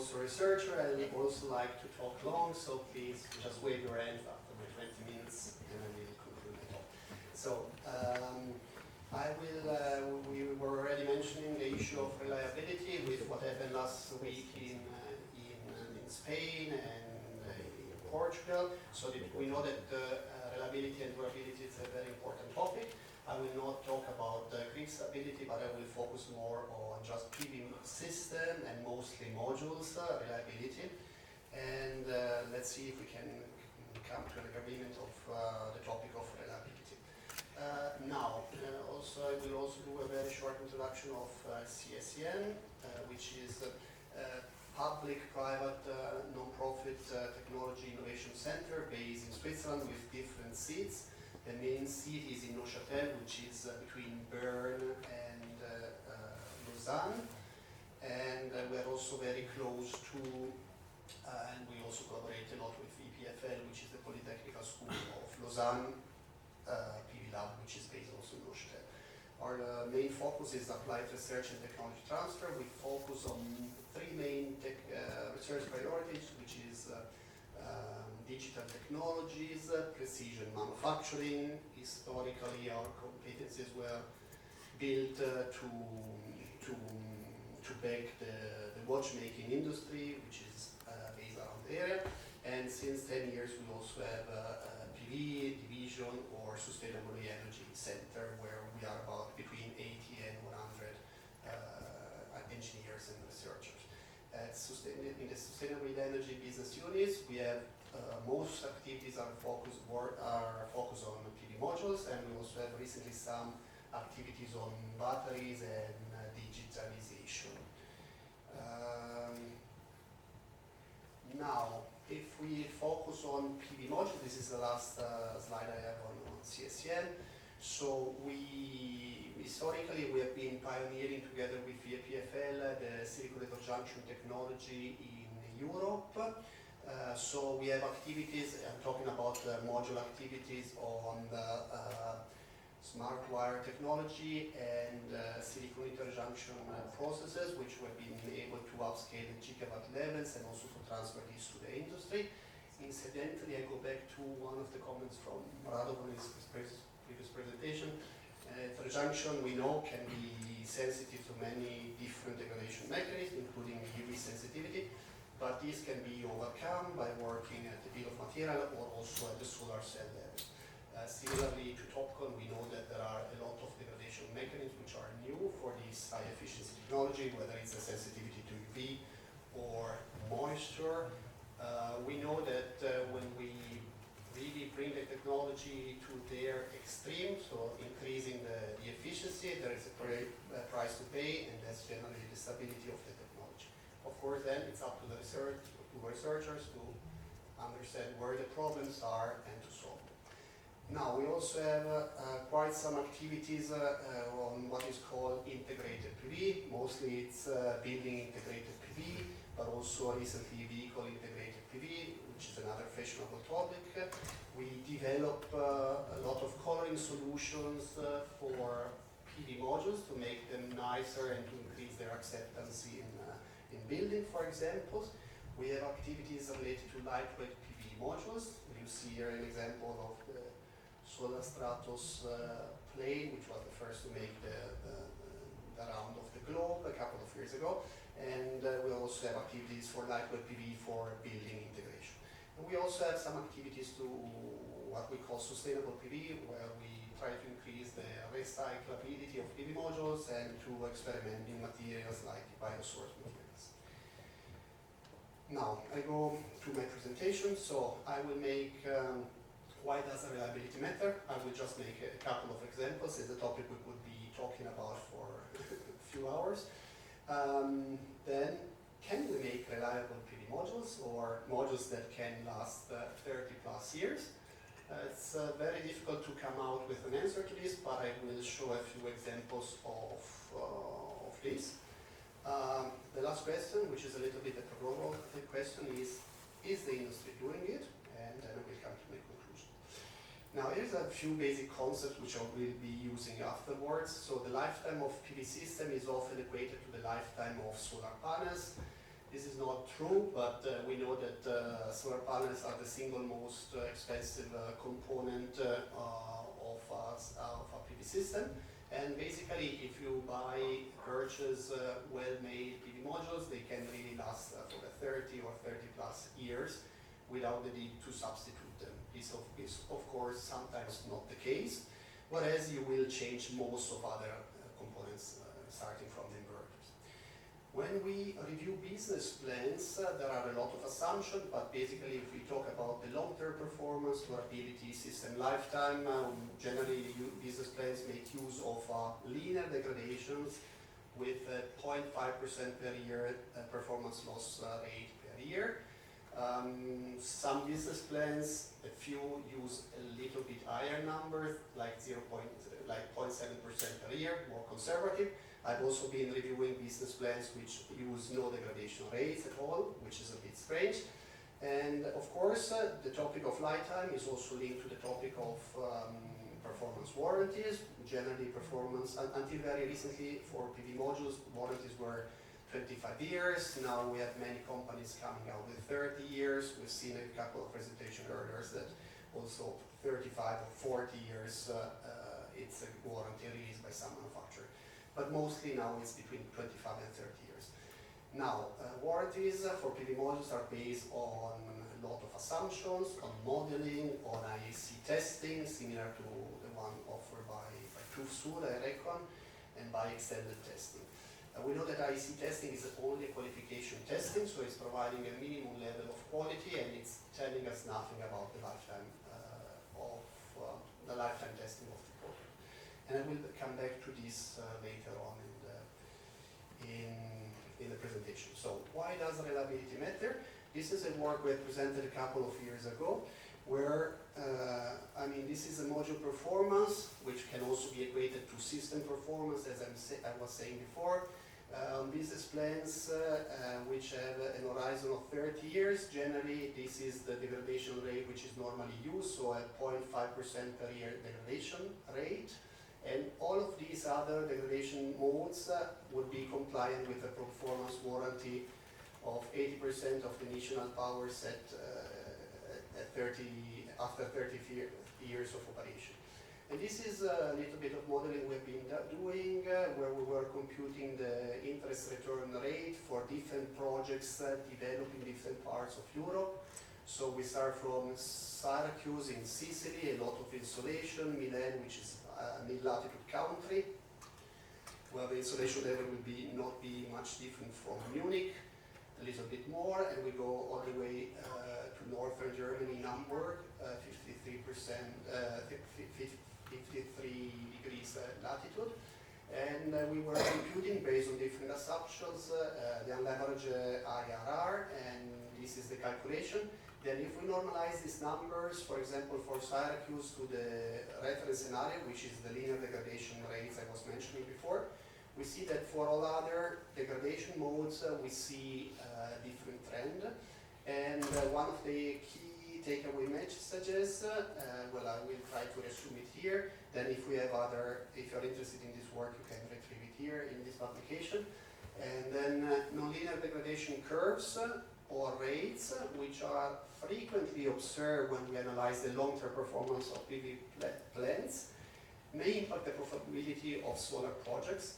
also a researcher and I also like to talk long, so please just wave your hand after my 20 minutes and I will conclude the talk. So, we were already mentioning the issue of reliability with what happened last week in Spain and in Portugal. So that we know that reliability and durability is a very important topic. I will not talk about grid stability, but I will focus more on just PV system and mostly modules reliability. And let's see if we can come to an agreement of the topic of reliability. Also I will also do a very short introduction of CSEM, which is public-private non-profit technology innovation center based in Switzerland with different seats. The main seat is in Neuchâtel, which is between Bern and Lausanne. And we are also very close to, and we also collaborate a lot with EPFL, which is the Polytechnical School of Lausanne, PV Lab, which is based also in Neuchâtel. Our main focus is applied research and technology transfer. We focus on three main research priorities, which is digital technologies, precision manufacturing. Historically, our competencies were built to back the watchmaking industry, which is based around the area. And since 10 years, we also have a PV division or sustainable energy center, where we are about between 80 and 100 engineers and researchers. In the sustainable energy business units, we have most activities are focused on PV modules, and we also have recently some activities on batteries and digitalization. Now, if we focus on PV modules, this is the last slide I have on CSEM. So historically we have been pioneering together with the EPFL the silicon heterojunction technology in Europe. So we have activities, I'm talking about module activities on the smart wire technology and silicon interjunction processes, which we've been able to upscale the gigawatt levels and also to transfer this to the industry. Incidentally, I go back to one of the comments from Radovan in his previous presentation. Interjunction, we know, can be sensitive to many different degradation mechanisms, including UV sensitivity, but this can be overcome by working at the bill of material or also at the solar cell level. Similarly to TOPCon, we know that there are a lot of degradation mechanisms which are new for this high efficiency technology, whether it's a sensitivity to UV or moisture. We know that when we really bring the technology to their extreme, so increasing the efficiency, there is a price to pay, and that's generally the stability of the technology. Of course, then it's up to the researchers to understand where the problems are and to solve them. Now, we also have quite some activities on what is called integrated PV. Mostly it's building integrated PV, but also recently vehicle integrated PV, which is another fashionable topic. We develop a lot of coloring solutions for PV modules to make them nicer and to increase their acceptance in building, for example. We have activities related to lightweight PV modules. You see here an example of the Solar Stratos plane, which was the first to make the round of the globe a couple of years ago. And we also have activities for lightweight PV for building integration. And we also have some activities to what we call sustainable PV, where we try to increase the recyclability of PV modules and to experiment in materials like biosourced materials. Now, I go to my presentation. So I will make why does reliability matter? I will just make a couple of examples. It's a topic we could be talking about for a few hours. Then, can we make reliable PV modules or modules that can last 30 plus years? It's very difficult to come out with an answer to this, but I will show a few examples of this. The last question, which is a little bit a proverbial question, is the industry doing it? And then I will come to my conclusion. Now, here's a few basic concepts which I will be using afterwards. So the lifetime of PV system is often equated to the lifetime of solar panels. This is not true, but we know that solar panels are the single most expensive component of a PV system. And basically, if you purchase well-made PV modules, they can really last for 30 or 30 plus years without the need to substitute them. This is of course sometimes not the case, whereas you will change most of other components starting from the inverters. When we review business plans, there are a lot of assumptions, but basically if we talk about the long-term performance, durability, system lifetime, generally business plans make use of linear degradations with 0.5% per year performance loss rate per year. Some business plans, a few use a little bit higher numbers, like 0.7% per year, more conservative. I've also been reviewing business plans which use no degradation rates at all, which is a bit strange. And of course, the topic of lifetime is also linked to the topic of performance warranties. Generally, performance, until very recently for PV modules, warranties were 25 years. Now we have many companies coming out with 30 years. We've seen a couple of presentations earlier that also 35 or 40 years it's a warranty released by some manufacturer. But mostly now it's between 25 and 30 years. Now, warranties for PV modules are based on a lot of assumptions, on modeling, on IEC testing, similar to the one offered by TÜV, I reckon, and by extended testing. We know that IEC testing is only qualification testing, so it's providing a minimum level of quality, and it's telling us nothing about the lifetime testing of the product. And I will come back to this later on in the presentation. So why does reliability matter? This is a work we had presented a couple of years ago, where this is a module performance, which can also be equated to system performance, as I was saying before. On business plans which have an horizon of 30 years, generally this is the degradation rate which is normally used, so a 0.5% per year degradation rate. And all of these other degradation modes would be compliant with a performance warranty of 80% of the initial power set after 30 years of operation. And this is a little bit of modeling we've been doing, where we were computing the interest return rate for different projects developed in different parts of Europe. So we start from Syracuse in Sicily, a lot of insolation, Milan, which is a mid-latitude country, where the insolation level will not be much different from Munich, a little bit more, and we go all the way to northern Germany, Hamburg, 53 degrees latitude. And we were computing based on different assumptions, the unleveraged IRR, and this is the calculation. Then if we normalize these numbers, for example, for Syracuse to the reference scenario, which is the linear degradation rates I was mentioning before, we see that for all other degradation modes, we see a different trend. And one of the key takeaway messages, well, I will try to resume it here. Then if you're interested in this work, you can retrieve it here in this publication. And then nonlinear degradation curves or rates, which are frequently observed when we analyze the long-term performance of PV plants, may impact the profitability of solar projects.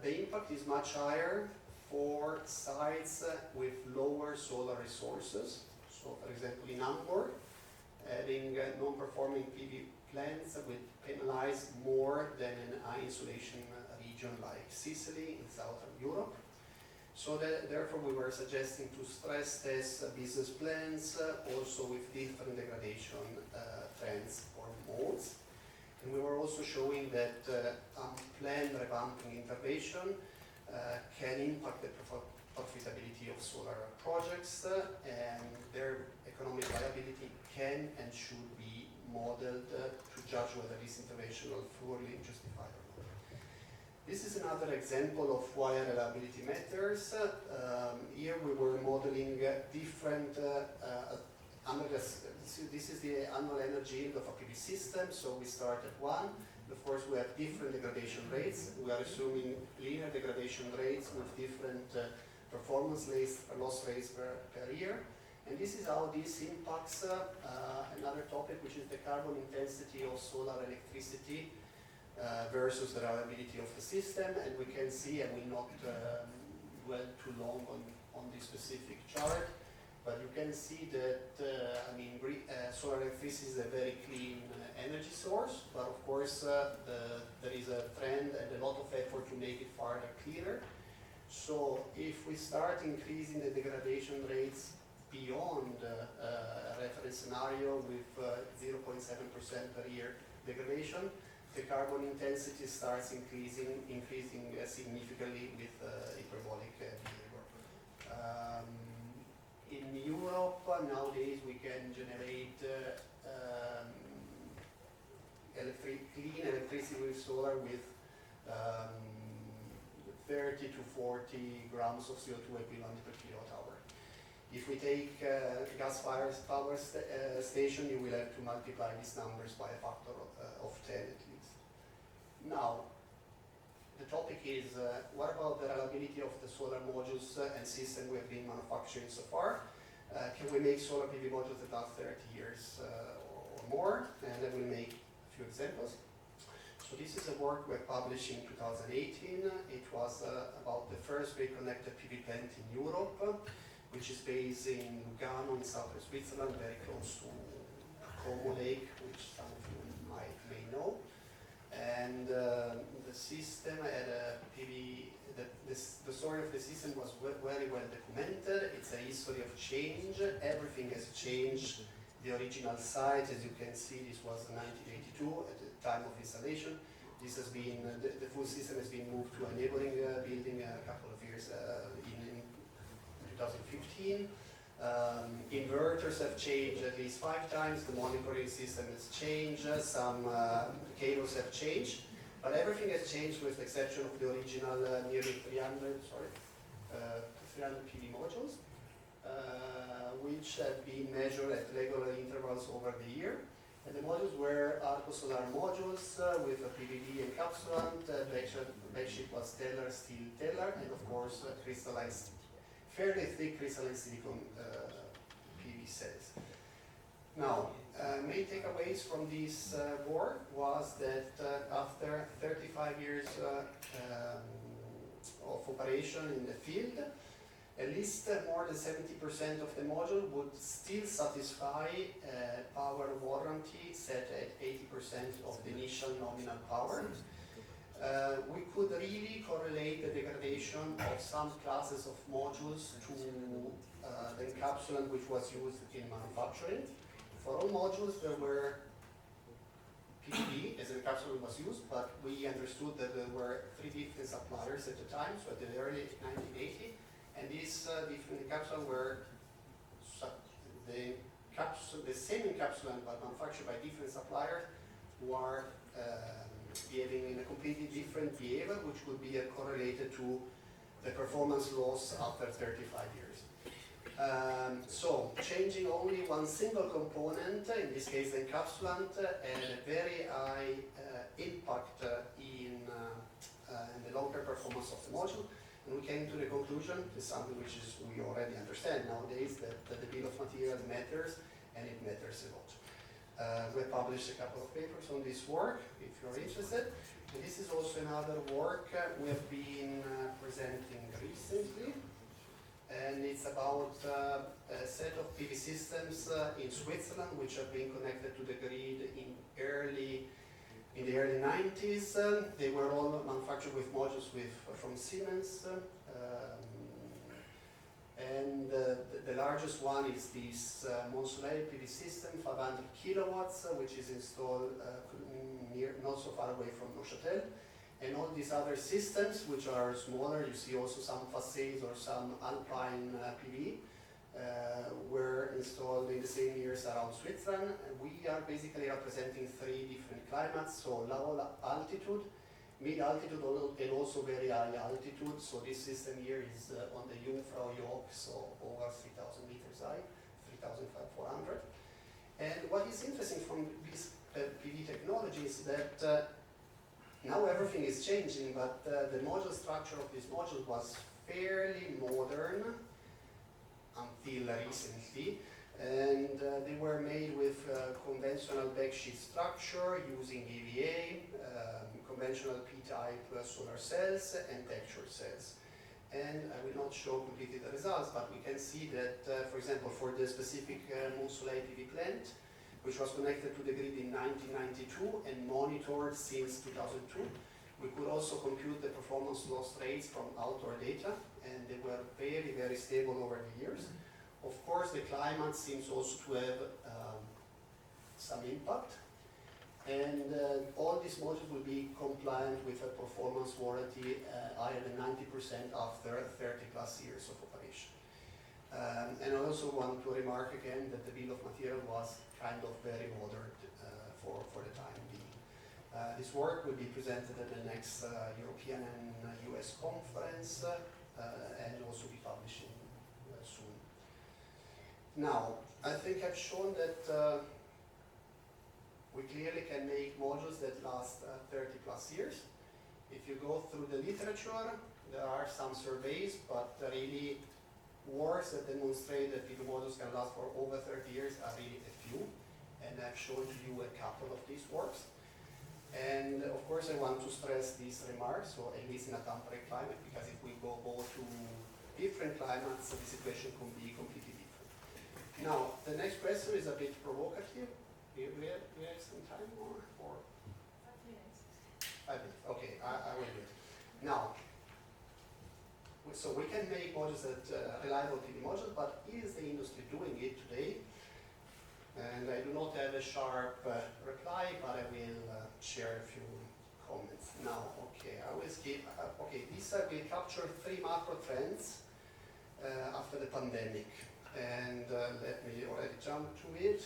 The impact is much higher for sites with lower solar resources. So, for example, in Hamburg, having non-performing PV plants will penalize more than an high insolation region like Sicily in southern Europe. So therefore we were suggesting to stress test business plans also with different degradation trends or modes. And we were also showing that unplanned revamping intervention can impact the profitability of solar projects, and their economic viability can and should be modeled to judge whether this intervention will fully justify or not. This is another example of why reliability matters. Here we were modeling different, this is the annual energy yield of a PV system, so we start at 1. Of course, we have different degradation rates. We are assuming linear degradation rates with different performance loss rates per year. And this is how this impacts another topic, which is the carbon intensity of solar electricity versus the reliability of the system. And we can see, I will not dwell too long on this specific chart, but you can see that solar electricity is a very clean energy source, but of course there is a trend and a lot of effort to make it further cleaner. So if we start increasing the degradation rates beyond a reference scenario with 0.7% per year degradation, the carbon intensity starts increasing significantly with hyperbolic behavior. In Europe, nowadays we can generate clean electricity with solar with 30 to 40 grams of CO2 equivalent per kilowatt hour. If we take a gas-fired power station, you will have to multiply these numbers by a factor of 10 at least. Now, the topic is, what about the reliability of the solar modules and system we have been manufacturing so far? Can we make solar PV modules that last 30 years or more? And I will make a few examples. So this is a work we published in 2018. It was about the first grid-connected PV plant in Europe, which is based in Lugano in southern Switzerland, very close to Como Lake, which some of you may know. And the system had a PV, the story of the system was very well documented. It's a history of change. Everything has changed. The original site, as you can see, this was 1982 at the time of installation. This has been, the full system has been moved to a neighboring building a couple of years in 2015. Inverters have changed at least 5 times. The monitoring system has changed. Some cables have changed. But everything has changed with the exception of the original nearly 300 PV modules, which have been measured at regular intervals over the year. And the modules were Arco Solar modules with a PVD encapsulant. Backsheet was Stellar, steel Stellar, and of course crystallized, fairly thick crystalline silicon PV cells. Now, main takeaways from this work was that after 35 years of operation in the field, at least more than 70% of the module would still satisfy power warranty set at 80% of the initial nominal power. We could really correlate the degradation of some classes of modules to the encapsulant which was used in manufacturing. For all modules there were PVD as an encapsulant was used, but we understood that there were 3 different suppliers at the time, so at the early 1980. And these different encapsulants were the same encapsulant but manufactured by different suppliers who are behaving in a completely different behavior, which would be correlated to the performance loss after 35 years. So changing only one single component, in this case the encapsulant, had a very high impact in the long-term performance of the module. And we came to the conclusion, it's something which we already understand nowadays, that the bill of materials matters, and it matters a lot. We published a couple of papers on this work, if you're interested. And this is also another work we have been presenting recently. And it's about a set of PV systems in Switzerland, which have been connected to the grid in the early 90s. They were all manufactured with modules from Siemens. And the largest one is this Mont-Soleil PV system, 500 kilowatts, which is installed not so far away from Neuchâtel. And all these other systems, which are smaller, you see also some facades or some alpine PV, were installed in the same years around Switzerland. And we are basically representing 3 different climates, so low altitude, mid-altitude, and also very high altitude. So this system here is on the Jungfrau Joch, so over 3,000 meters high, 3,400. And what is interesting from this PV technology is that now everything is changing, but the module structure of this module was fairly modern until recently, and they were made with conventional backsheet structure using EVA, conventional P-type solar cells and textured cells. And I will not show completely the results, but we can see that, for example, for the specific Mont-Soleil PV plant, which was connected to the grid in 1992 and monitored since 2002, we could also compute the performance loss rates from outdoor data, and they were very, very stable over the years. Of course, the climate seems also to have some impact, and all these modules will be compliant with a performance warranty higher than 90% after 30 plus years of operation. And I also want to remark again that the bill of material was kind of very modern for the time being. This work will be presented at the next European and US conference and also be published soon. Now, I think I've shown that we clearly can make modules that last 30 plus years. If you go through the literature, there are some surveys, but really works that demonstrate that PV modules can last for over 30 years are really a few. And I've shown you a couple of these works. And of course I want to stress these remarks, so at least in a temperate climate, because if we go to different climates, the situation can be completely different. Now, the next question is a bit provocative. We have some time or 5 minutes. 5 minutes, okay, I will do it. Now, so we can make modules that reliable PV modules, but is the industry doing it today? And I do not have a sharp reply, but I will share a few comments. Now, okay, I will skip. Okay, this I will capture 3 macro trends after the pandemic. And let me already jump to it.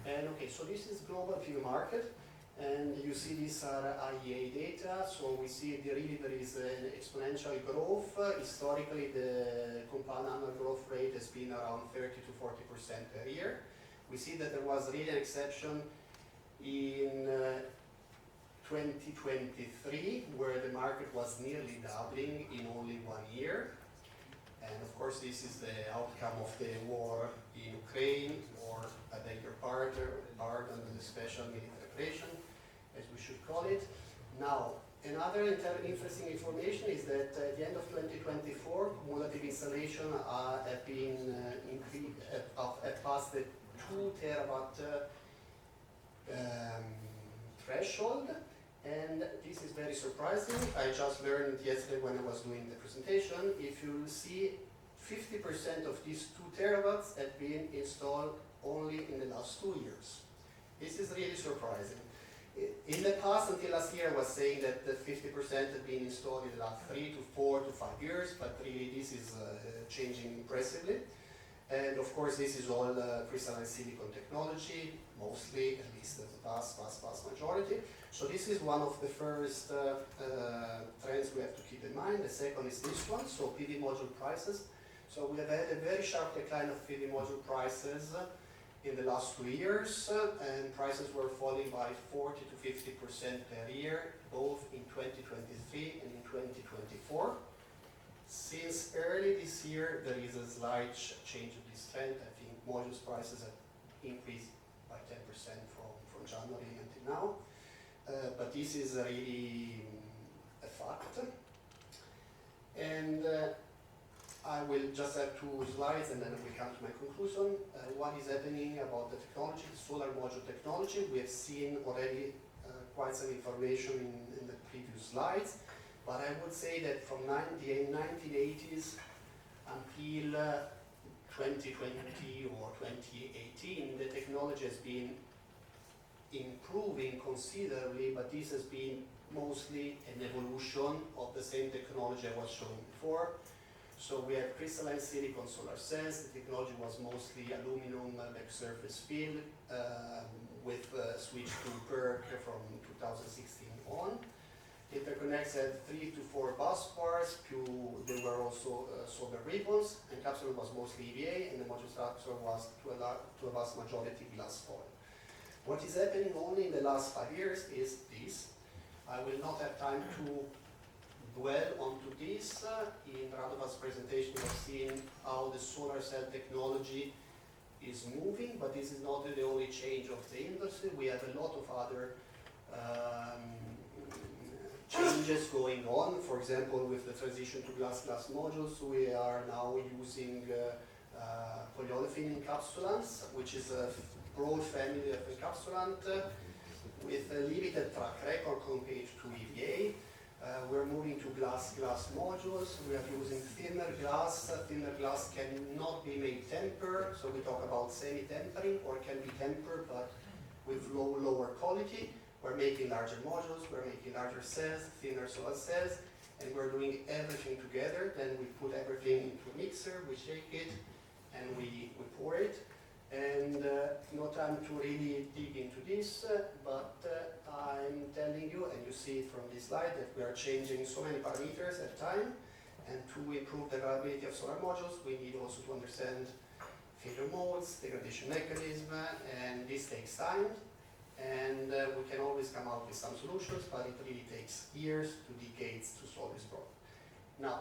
And okay, so this is global PV market. And you see these are IEA data. So we see really there is an exponential growth. Historically, the compound annual growth rate has been around 30 to 40% per year. We see that there was really an exception in 2023, where the market was nearly doubling in only 1 year. And of course, this is the outcome of the war in Ukraine, or a bigger part on the special military operation, as we should call it. Now, another interesting information is that at the end of 2024, cumulative installation have been increased, have passed the 2 terawatt threshold, and this is very surprising. I just learned yesterday when I was doing the presentation. If you see, 50% of these 2 terawatts have been installed only in the last 2 years. This is really surprising. In the past, until last year, I was saying that the 50% had been installed in the last 3 to 4 to 5 years, but really this is changing impressively. And of course, this is all crystalline silicon technology, mostly, at least the vast majority. So this is one of the first trends we have to keep in mind. The second is this one, so PV module prices. So we have had a very sharp decline of PV module prices in the last 2 years, and prices were falling by 40 to 50% per year, both in 2023 and in 2024. Since early this year, there is a slight change of this trend. I think modules prices have increased by 10% from January until now. But this is really a fact. And I will just have 2 slides and then we come to my conclusion. What is happening about the technology, the solar module technology? We have seen already quite some information in the previous slides. But I would say that from the 1980s until 2020 or 2018, the technology has been improving considerably, but this has been mostly an evolution of the same technology I was showing before. So we have crystalline silicon solar cells. The technology was mostly aluminum back surface fill with switch to PERC from 2016 on. Interconnects had 3 to 4 bus bars. There were also solder ribbons, and capsule was mostly EVA, and the module structure was to a vast majority glass foil. What is happening only in the last 5 years is this. I will not have time to dwell onto this. In Radovan's presentation, we have seen how the solar cell technology is moving, but this is not the only change of the industry. We have a lot of other changes going on. For example, with the transition to glass modules, we are now using polyolefin encapsulants, which is a broad family of encapsulant with a limited track record compared to EVA. We're moving to glass modules. We are using thinner glass. Thinner glass cannot be made tempered, so we talk about semi-tempering, or can be tempered but with lower quality. We're making larger modules, we're making larger cells, thinner solar cells, and we're doing everything together. Then we put everything into a mixer, we shake it, and we pour it. And no time to really dig into this, but I'm telling you, and you see it from this slide, that we are changing so many parameters at a time. And to improve the reliability of solar modules, we need also to understand failure modes, degradation mechanism, and this takes time. And we can always come out with some solutions, but it really takes years to decades to solve this problem. Now,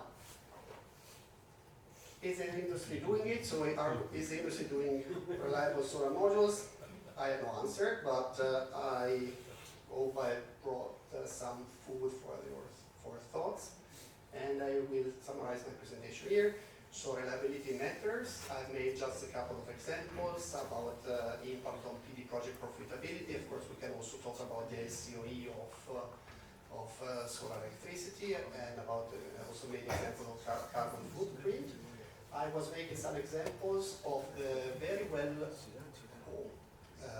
is the industry doing it? So is the industry doing reliable solar modules? I have no answer, but I hope I brought some food for your thoughts. And I will summarize my presentation here. So reliability matters. I've made just a couple of examples about the impact on PV project profitability. Of course, we can also talk about the LCOE of solar electricity, and about also made example of carbon footprint. I was making some examples of the very well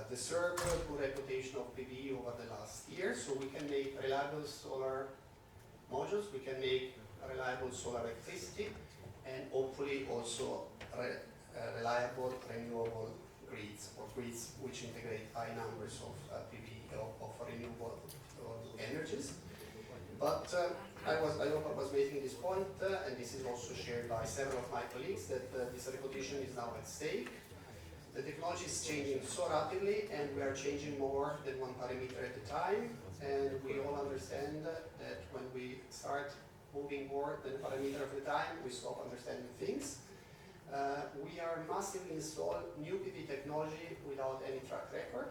deserved good reputation of PV over the last year. So we can make reliable solar modules, we can make reliable solar electricity, and hopefully also reliable renewable grids, or grids which integrate high numbers of PV, of renewable energies. But I hope I was making this point, and this is also shared by several of my colleagues, that this reputation is now at stake. The technology is changing so rapidly, and we are changing more than one parameter at a time. And we all understand that when we start moving more than a parameter at a time, we stop understanding things. We are massively installing new PV technology without any track record.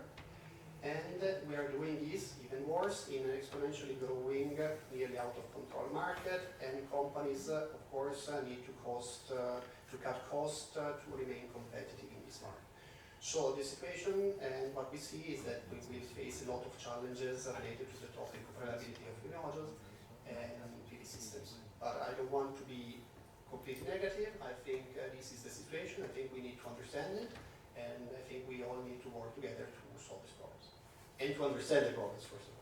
And we are doing this even worse in an exponentially growing, nearly out of control market, and companies, of course, need to cut costs to remain competitive in this market. So the situation and what we see is that we will face a lot of challenges related to the topic of reliability of PV modules and PV systems. But I don't want to be completely negative. I think this is the situation. I think we need to understand it, and I think we all need to work together to solve these problems. And to understand the problems, first of all.